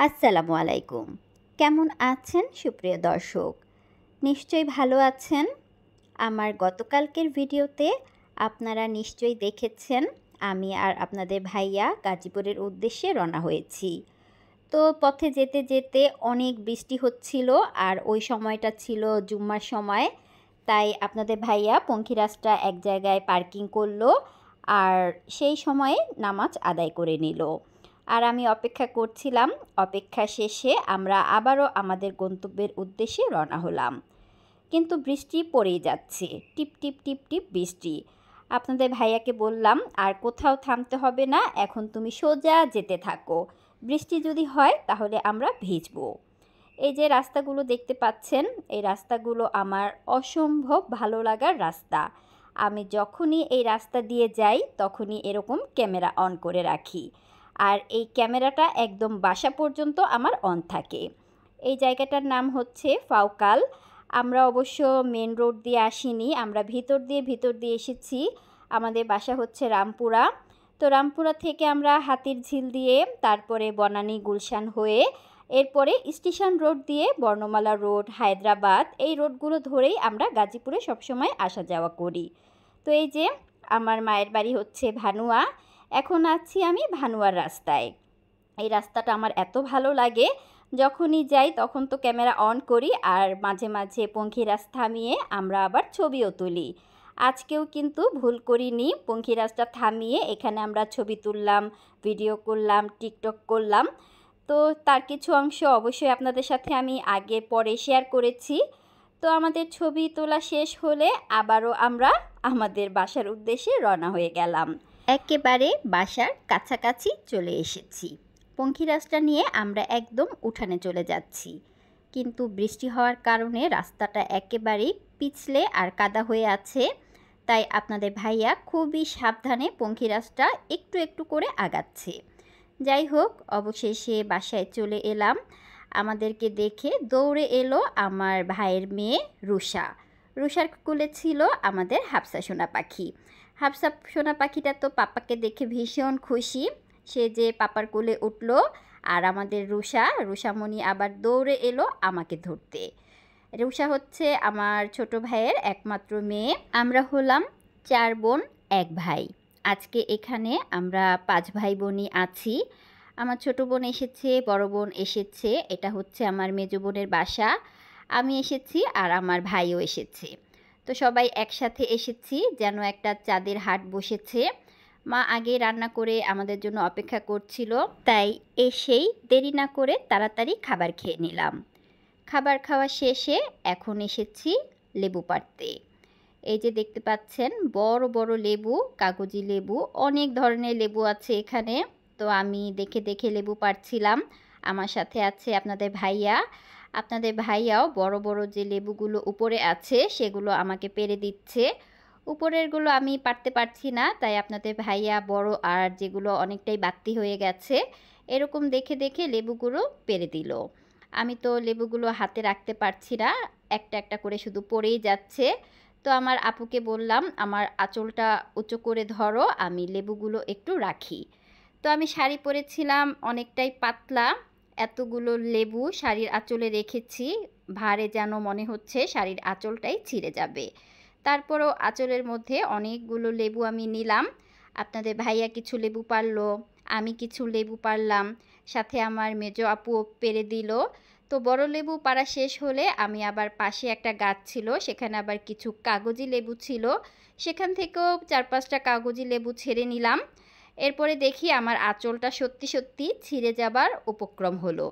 আসসালামু আলাইকুম। কেমন আছেন সুপ্রিয় দর্শক? নিশ্চয়ই ভালো আছেন। আমার গতকালকের ভিডিওতে আপনারা নিশ্চয়ই দেখেছেন আমি আর আপনাদের ভাইয়া গাজীপুরের উদ্দেশ্যে রওনা হয়েছি। তো পথে যেতে যেতে অনেক বৃষ্টি হচ্ছিল আর ওই সময়টা ছিল জুম্মার সময়। তাই আপনাদের ভাইয়া পঙ্খিরাজটা এক জায়গায় পার্কিং করলো আর সেই সময়ে নামাজ আদায় করে নিল। আর আমি অপেক্ষা করছিলাম। অপেক্ষা শেষে আমরা আবারও আমাদের গন্তব্যের উদ্দেশ্যে রওনা হলাম। কিন্তু বৃষ্টি পড়েই যাচ্ছে, টিপ টিপ টিপ টিপ বৃষ্টি। আপনাদের ভাইয়াকে বললাম, আর কোথাও থামতে হবে না, এখন তুমি সোজা যেতে থাকো, বৃষ্টি যদি হয় তাহলে আমরা ভিজবো। এই যে রাস্তাগুলো দেখতে পাচ্ছেন, এই রাস্তাগুলো আমার অসম্ভব ভালো লাগার রাস্তা। আমি যখনই এই রাস্তা দিয়ে যাই তখনই এরকম ক্যামেরা অন করে রাখি, আর এই ক্যামেরাটা একদম বাসা পর্যন্ত আমার অন থাকে। এই জায়গাটার নাম হচ্ছে ফাউকাল। আমরা অবশ্য মেন রোড দিয়ে আসিনি, আমরা ভিতর দিয়ে এসেছি। আমাদের বাসা হচ্ছে রামপুরা। তো রামপুরা থেকে আমরা হাতির ঝিল দিয়ে, তারপরে বনানী গুলশান হয়ে, এরপরে স্টেশন রোড দিয়ে বর্ণমালা রোড, হায়দ্রাবাদ, এই রোডগুলো ধরেই আমরা গাজীপুরে সবসময় আসা যাওয়া করি। তো এই যে আমার মায়ের বাড়ি হচ্ছে ভানুয়া। এখন আছি আমি ভানুয়ার রাস্তায়। এই রাস্তাটা আমার এত ভালো লাগে, যখনই যাই তখন তো ক্যামেরা অন করি আর মাঝে মাঝে পঙ্খিরাজ থামিয়ে আমরা আবার ছবিও তুলি। আজকেও কিন্তু ভুল করিনি, পঙ্খিরাজটা থামিয়ে এখানে আমরা ছবি তুললাম, ভিডিও করলাম, টিকটক করলাম। তো তার কিছু অংশ অবশ্যই আপনাদের সাথে আমি আগে পরে শেয়ার করেছি। তো আমাদের ছবি তোলা শেষ হলে আবারও আমরা আমাদের বাসার উদ্দেশ্যে রওনা হয়ে গেলাম। একেবারে বাসার কাছাকাছি চলে এসেছি। পঙ্খিরাজটা নিয়ে আমরা একদম উঠানে চলে যাচ্ছি, কিন্তু বৃষ্টি হওয়ার কারণে রাস্তাটা একেবারেই পিছলে আর কাদা হয়ে আছে। তাই আপনাদের ভাইয়া খুবই সাবধানে পঙ্খিরাজটা একটু একটু করে আগাচ্ছে। যাই হোক, অবশেষে বাসায় চলে এলাম। আমাদেরকে দেখে দৌড়ে এলো আমার ভাইয়ের মেয়ে রুষা। রুষার কোলে ছিল আমাদের হাফসা সোনা পাখি। হাফসা সোনা পাখিটা তো পাপাকে দেখে ভীষণ খুশি, সে যে পাপার কোলে উঠলো। আর আমাদের রুষামণি আবার দৌড়ে এলো আমাকে ধরতে। রুষা হচ্ছে আমার ছোট ভাইয়ের একমাত্র মেয়ে। আমরা হলাম 4 বোন 1 ভাই। আজকে এখানে আমরা 5 ভাই বোনই আছি। আমার ছোট বোন এসেছে, বড় বোন এসেছে, এটা হচ্ছে আমার মেজ বোনের বাসা। আমি এসেছি আর আমার ভাইও এসেছে। তো সবাই একসাথে এসেছি, যেন একটা চাঁদের হাট বসেছে। মা আগে রান্না করে আমাদের জন্য অপেক্ষা করছিল, তাই এসেই দেরি না করে তাড়াতাড়ি খাবার খেয়ে নিলাম। খাবার খাওয়া শেষে এখন এসেছি লেবু পাড়তে। এই যে দেখতে পাচ্ছেন বড় বড় লেবু, কাগজি লেবু, অনেক ধরনের লেবু আছে এখানে। তো আমি দেখে দেখে লেবু পাড়ছিলাম। আমার সাথে আছে আপনাদের ভাইয়া। আপনাদের ভাইয়াও বড় বড় যে লেবুগুলো উপরে আছে সেগুলো আমাকে পেড়ে দিচ্ছে। উপরেরগুলো আমি পারতে পারছি না, তাই আপনাদের ভাইয়া বড় আর যেগুলো অনেকটাই বাড়তি হয়ে গেছে এরকম দেখে দেখে লেবুগুলো পেড়ে দিল। আমি তো লেবুগুলো হাতে রাখতে পারছি না, একটা একটা করে শুধু পড়েই যাচ্ছে। তো আমার আপুকে বললাম, আমার আঁচলটা উঁচু করে ধরো, আমি লেবুগুলো একটু রাখি। তো আমি শাড়ি পরেছিলাম অনেকটাই পাতলা, এতগুলো লেবু শাড়ির আঁচলে রেখেছি, ভারে যেন মনে হচ্ছে শাড়ির আঁচলটাই ছিঁড়ে যাবে। তারপরও আঁচলের মধ্যে অনেকগুলো লেবু আমি নিলাম। আপনাদের ভাইয়া কিছু লেবু পারলো, আমি কিছু লেবু পারলাম, সাথে আমার মেজো আপু পেরে দিল। তো বড় লেবু পাড়া শেষ হলে আমি আবার পাশে একটা গাছ ছিল, সেখানে আবার কিছু কাগজি লেবু ছিল, সেখান থেকেও 4-5টা কাগজি লেবু ছেড়ে নিলাম। এরপরে দেখি আমার আঁচলটা সত্যি সত্যি ছিঁড়ে যাবার উপক্রম হলো।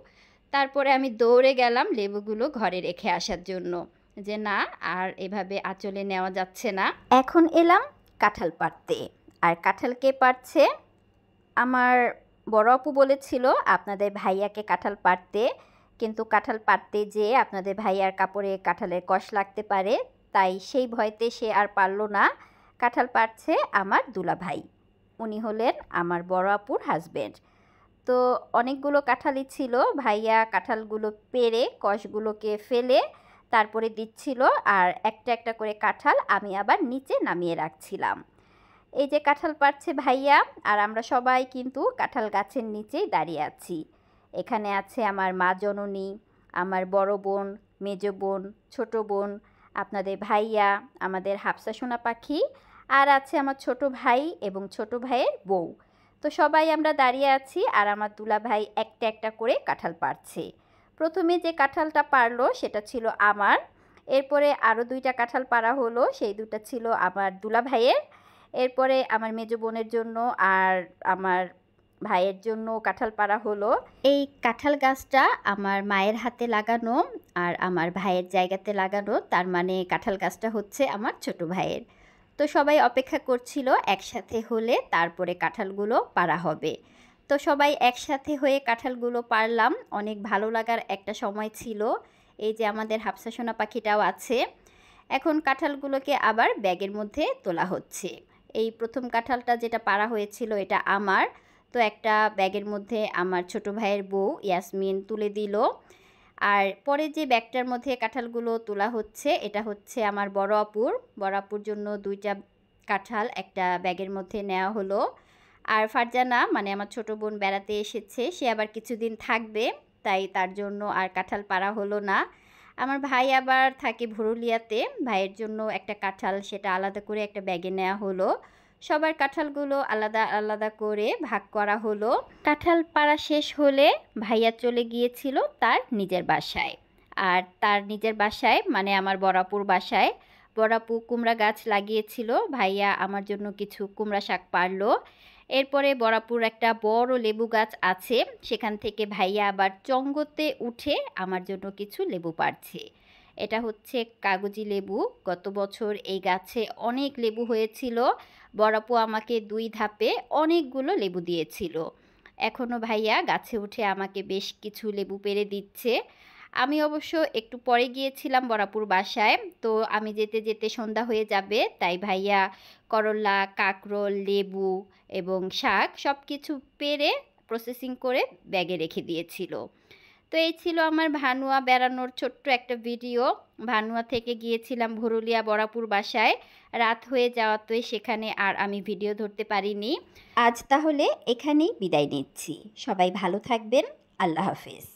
তারপরে আমি দৌড়ে গেলাম লেবুগুলো ঘরে রেখে আসার জন্য, যে না আর এভাবে আঁচলে নেওয়া যাচ্ছে না। এখন এলাম কাঁঠাল পাড়তে। আর কাঁঠাল কে পাড়ছে? আমার বড় আপু বলেছিল আপনাদের ভাইয়াকে কাঁঠাল পাড়তে, কিন্তু কাঁঠাল পাড়তে যেয়ে আপনাদের ভাইয়ার কাপড়ে কাঁঠালের কষ লাগতে পারে, তাই সেই ভয়তে সে আর পারল না। কাঁঠাল পাড়ছে আমার দুলাভাই, উনি হলেন আমার বড় আপুর হাজব্যান্ড। তো অনেকগুলো কাঁঠালই ছিল, ভাইয়া কাঁঠালগুলো পেড়ে কষগুলোকে ফেলে তারপরে দিচ্ছিল, আর একটা একটা করে কাঁঠাল আমি আবার নিচে নামিয়ে রাখছিলাম। এই যে কাঁঠাল পাড়ছে ভাইয়া, আর আমরা সবাই কিন্তু কাঁঠাল গাছের নিচেই দাঁড়িয়ে আছি। এখানে আছে আমার মা জননী, আমার বড় বোন, মেজো বোন, ছোট বোন, আপনাদের ভাইয়া, আমাদের হাফসা সোনা পাখি, আর আছে আমার ছোট ভাই এবং ছোট ভাইয়ের বউ। তো সবাই আমরা দাঁড়িয়ে আছি আর আমার দুলাভাই একটা একটা করে কাঁঠাল পাড়ছে। প্রথমে যে কাঁঠালটা পারলো সেটা ছিল আমার, এরপরে আরও 2টা কাঁঠাল পাড়া হলো, সেই 2টা ছিল আমার দুলাভাইয়ের। এরপরে আমার মেজো বোনের জন্য আর আমার ভাইয়ের জন্য কাঁঠাল পাড়া হলো। এই কাঁঠাল গাছটা আমার মায়ের হাতে লাগানো আর আমার ভাইয়ের জায়গাতে লাগানো, তার মানে কাঁঠাল গাছটা হচ্ছে আমার ছোট ভাইয়ের। তো সবাই অপেক্ষা করছিল একসাথে হলে তারপরে কাঁঠালগুলো পাড়া হবে। তো সবাই একসাথে হয়ে কাঁঠালগুলো পাড়লাম, অনেক ভালো লাগার একটা সময় ছিল। এই যে আমাদের হাফসা সোনা পাখিটাও আছে। এখন কাঁঠালগুলোকে আবার ব্যাগের মধ্যে তোলা হচ্ছে। এই প্রথম কাঁঠালটা যেটা পাড়া হয়েছিল এটা আমার, তো একটা ব্যাগের মধ্যে আমার ছোট ভাইয়ের বউ ইয়াসমিন তুলে দিল। আর পরে যে ব্যাগটার মধ্যে কাঁঠালগুলো তোলা হচ্ছে এটা হচ্ছে আমার বড় আপুর জন্য 2টা কাঁঠাল একটা ব্যাগের মধ্যে নেওয়া হলো। আর ফারজানা মানে আমার ছোট বোন বেড়াতে এসেছে, সে আবার কিছুদিন থাকবে, তাই তার জন্য আর কাঁঠাল পাড়া হলো না। আমার ভাই আবার থাকে ভুরুলিয়াতে, ভাইয়ের জন্য একটা কাঁঠাল সেটা আলাদা করে একটা ব্যাগে নেওয়া হলো। সবার কাঁঠালগুলো আলাদা আলাদা করে ভাগ করা হলো। কাঁঠাল পাড়া শেষ হলে ভাইয়া চলে গিয়েছিল তার নিজের বাসায়। আর তার নিজের বাসায় মানে আমার বড়াপুর বাসায় বড়াপু কুমড়া গাছ লাগিয়েছিল, ভাইয়া আমার জন্য কিছু কুমড়া শাক পারলো। এরপরে বড়াপুর একটা বড় লেবু গাছ আছে, সেখান থেকে ভাইয়া আবার চঙ্গতে উঠে আমার জন্য কিছু লেবু পাড়ছে। এটা হচ্ছে কাগজি লেবু, গত বছর এই গাছে অনেক লেবু হয়েছিল। বড়াপু আমাকে 2 ধাপে অনেকগুলো লেবু দিয়েছিল। এখনও ভাইয়া গাছে উঠে আমাকে বেশ কিছু লেবু পেড়ে দিচ্ছে। আমি অবশ্য একটু পরে গিয়েছিলাম বড়াপুর বাসায়, তো আমি যেতে যেতে সন্ধ্যা হয়ে যাবে, তাই ভাইয়া করলা, কাঁকরোল, লেবু এবং শাক সব কিছু পেড়ে প্রসেসিং করে ব্যাগে রেখে দিয়েছিল। তো এই ছিল আমার ভানুয়া বেড়ানোর ছোট্ট একটা ভিডিও। ভানুয়া থেকে গিয়েছিলাম ভুরুলিয়া বড়াপুর বাসায়, রাত হয়ে যাওয়াতে সেখানে আর আমি ভিডিও ধরতে পারিনি। আজ তাহলে এখানেই বিদায় নিচ্ছি। সবাই ভালো থাকবেন। আল্লাহ হাফেজ।